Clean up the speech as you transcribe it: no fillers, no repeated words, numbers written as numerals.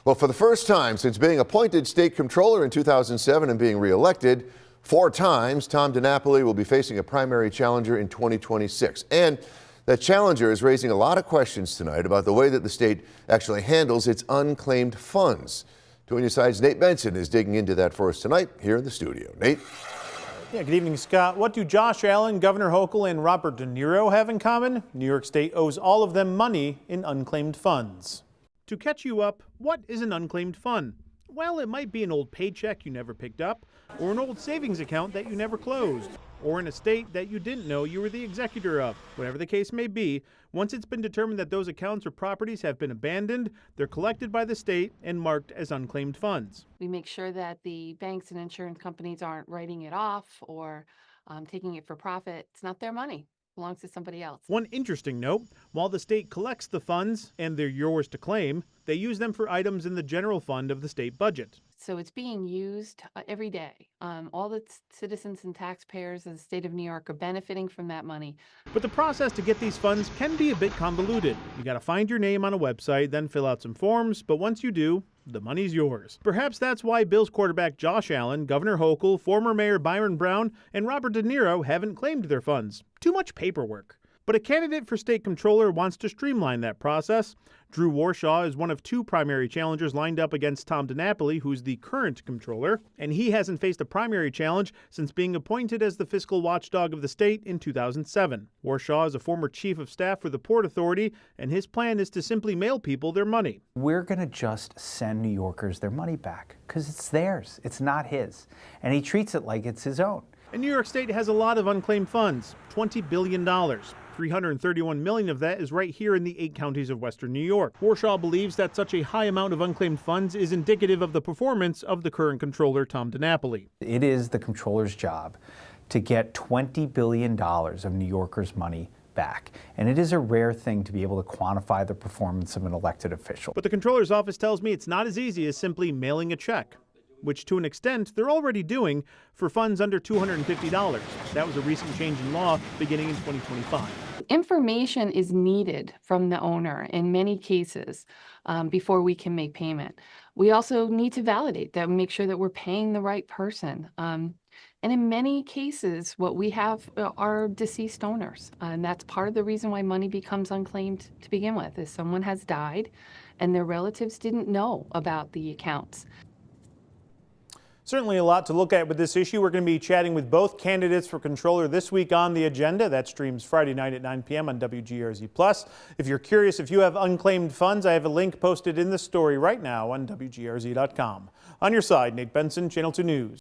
Well, for the first time since being appointed state comptroller in 2007 and being reelected 4 times, Tom DiNapoli will be facing a primary challenger in 2026. And that challenger is raising a lot of questions tonight about the way that the state actually handles its unclaimed funds. 2 News Side's Nate Benson is digging into that for us tonight here in the studio. Nate? Yeah, good evening, Scott. What do Josh Allen, Governor Hochul, and Robert De Niro have in common? New York State owes all of them money in unclaimed funds. To catch you up, what is an unclaimed fund? Well, it might be an old paycheck you never picked up, or an old savings account that you never closed, or an estate that you didn't know you were the executor of. Whatever the case may be, once it's been determined that those accounts or properties have been abandoned, they're collected by the state and marked as unclaimed funds. We make sure that the banks and insurance companies aren't writing it off or taking it for profit. It's not their money. It belongs to somebody else. One interesting note, while the state collects the funds and they're yours to claim, they use them for items in the general fund of the state budget. So it's being used every day. All the citizens and taxpayers of the state of New York are benefiting from that money. But the process to get these funds can be a bit convoluted. You got to find your name on a website, then fill out some forms, but once you do, the money's yours. Perhaps that's why Bills quarterback Josh Allen, Governor Hochul, former Mayor Byron Brown, and Robert De Niro haven't claimed their funds. Too much paperwork. But a candidate for state comptroller wants to streamline that process. Drew Warshaw is one of 2 primary challengers lined up against Tom DiNapoli, who's the current comptroller, and he hasn't faced a primary challenge since being appointed as the fiscal watchdog of the state in 2007. Warshaw is a former chief of staff for the Port Authority, and his plan is to simply mail people their money. We're going to just send New Yorkers their money back because it's theirs. It's not his. And he treats it like it's his own. And New York State has a lot of unclaimed funds, $20 billion. $331 million of that is right here in the 8 counties of western New York. Warshaw believes that such a high amount of unclaimed funds is indicative of the performance of the current comptroller, Tom DiNapoli. It is the comptroller's job to get $20 billion of New Yorkers' money back. And it is a rare thing to be able to quantify the performance of an elected official. But the comptroller's office tells me it's not as easy as simply mailing a check, which to an extent they're already doing for funds under $250. That was a recent change in law beginning in 2025. Information is needed from the owner in many cases before we can make payment. We also need to validate that and make sure that we're paying the right person. And in many cases, what we have are deceased owners. And that's part of the reason why money becomes unclaimed to begin with, is someone has died and their relatives didn't know about the accounts. Certainly a lot to look at with this issue. We're going to be chatting with both candidates for comptroller this week on The Agenda. That streams Friday night at 9 p.m. on WGRZ+. If you're curious if you have unclaimed funds, I have a link posted in the story right now on WGRZ.com. On your side, Nate Benson, Channel 2 News.